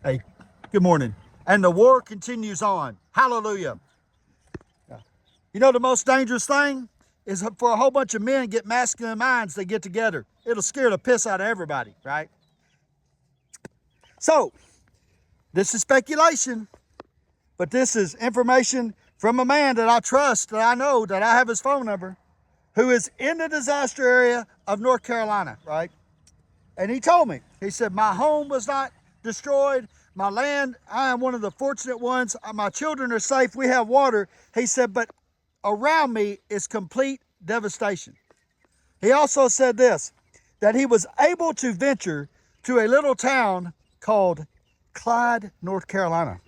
Hey, good morning. And the war continues on. Hallelujah. You know the most dangerous thing is for a whole bunch of men get masculine minds, they get together. It'll scare the piss out of everybody, right? So, this is speculation, but this is information from a man that I trust, that I know, that I have his phone number, who is in the disaster area of North Carolina, right? And he told me, he said, my home was not destroyed. My land, I am one of the fortunate ones. My children are safe. We have water. He said, but around me is complete devastation. He also said this, that he was able to venture to a little town called Clyde, North Carolina.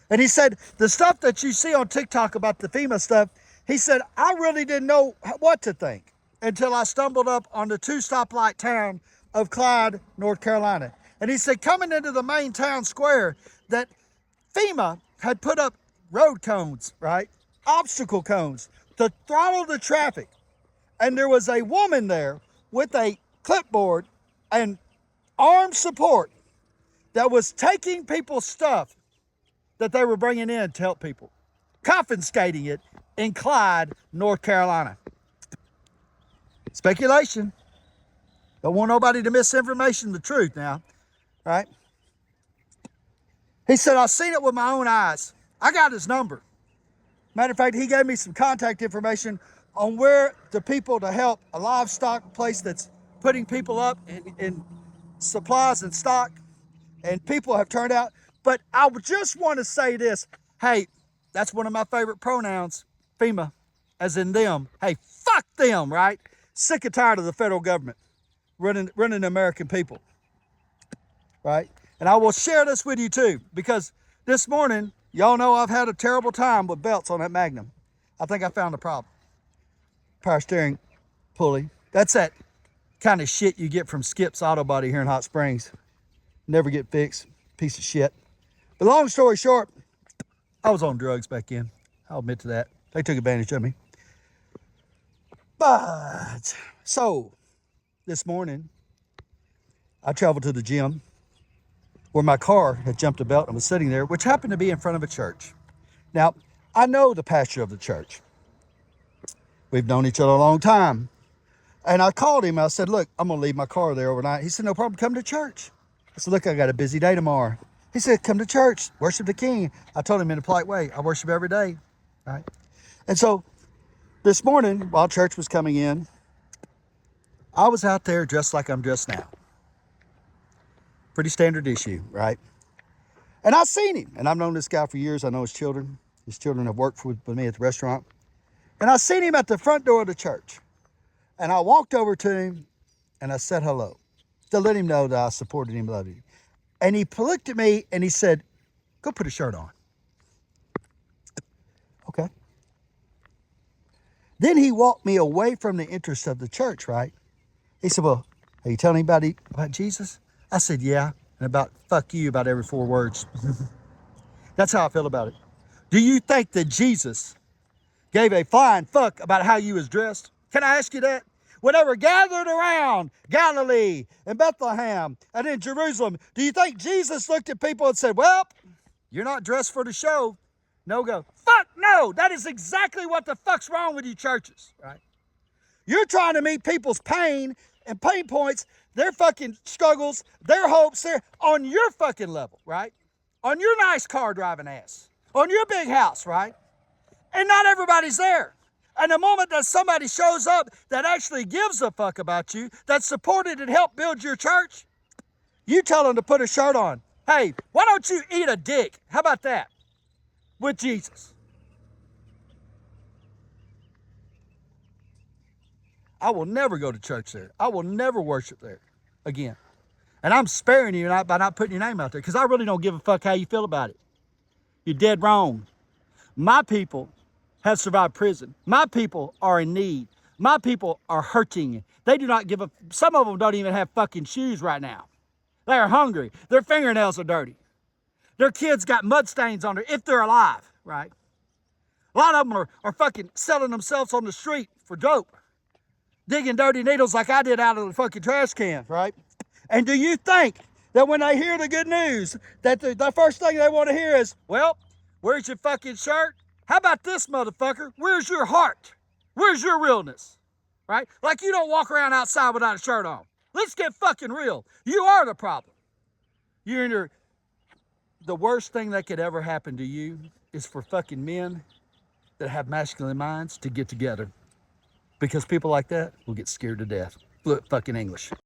And he said, the stuff that you see on TikTok about the FEMA stuff, he said, I really didn't know what to think until I stumbled up on the 2-stoplight town of Clyde, North Carolina. And he said, coming into the main town square, that FEMA had put up road cones, right? Obstacle cones to throttle the traffic. And there was a woman there with a clipboard and armed support that was taking people's stuff that they were bringing in to help people, confiscating it in Clyde, North Carolina. Speculation. Don't want nobody to misinformation the truth now, right? He said, I've seen it with my own eyes. I got his number. Matter of fact, he gave me some contact information on where the people to help a livestock place that's putting people up in supplies and stock, and people have turned out. But I just want to say this. Hey, that's one of my favorite pronouns, FEMA, as in them. Hey, fuck them, right? Sick and tired of the federal government running the American people, right? And I will share this with you too, because this morning, y'all know I've had a terrible time with belts on that Magnum. I think I found the problem. Power steering pulley. That's that kind of shit you get from Skip's Auto Body here in Hot Springs. Never get fixed. Piece of shit. But long story short, I was on drugs back then. I'll admit to that. They took advantage of me. But, so, this morning, I traveled to the gym where my car had jumped a belt and was sitting there, which happened to be in front of a church. Now, I know the pastor of the church. We've known each other a long time. And I called him. I said, look, I'm going to leave my car there overnight. He said, no problem. Come to church. I said, look, I got a busy day tomorrow. He said, come to church. Worship the King. I told him in a polite way, I worship every day. Right? And so this morning, while church was coming in, I was out there dressed like I'm dressed now. Pretty standard issue, right? And I seen him. And I've known this guy for years. I know his children. His children have worked with me at the restaurant. And I seen him at the front door of the church. And I walked over to him and I said hello to let him know that I supported him, loved him. And he looked at me and he said, go put a shirt on. Okay. Then he walked me away from the interest of the church, right? He said, well, are you telling anybody about Jesus? I said, yeah. And about fuck you about every 4 words. That's how I feel about it. Do you think that Jesus gave a flying fuck about how you was dressed? Can I ask you that? When they were gathered around Galilee and Bethlehem and in Jerusalem, do you think Jesus looked at people and said, well, you're not dressed for the show. No go. Fuck no. That is exactly what the fuck's wrong with you churches, right? You're trying to meet people's pain and pain points, their fucking struggles, their hopes, they're on your fucking level, right? On your nice car driving ass, on your big house, right? And not everybody's there. And the moment that somebody shows up that actually gives a fuck about you, that supported and helped build your church, you tell them to put a shirt on. Hey, why don't you eat a dick? How about that? With Jesus. I will never go to church there. I will never worship there again. And I'm sparing you by not putting your name out there because I really don't give a fuck how you feel about it. You're dead wrong. My people have survived prison. My people are in need. My people are hurting. They do not give a, some of them don't even have fucking shoes right now. They are hungry. Their fingernails are dirty. Their kids got mud stains on there if they're alive, right? A lot of them are fucking selling themselves on the street for dope. Digging dirty needles like I did out of the fucking trash can, right? And do you think that when they hear the good news, that the first thing they want to hear is, well, where's your fucking shirt? How about this, motherfucker? Where's your heart? Where's your realness? Right? Like you don't walk around outside without a shirt on. Let's get fucking real. You are the problem. The worst thing that could ever happen to you is for fucking men that have masculine minds to get together. Because people like that will get scared to death. Look, fucking English.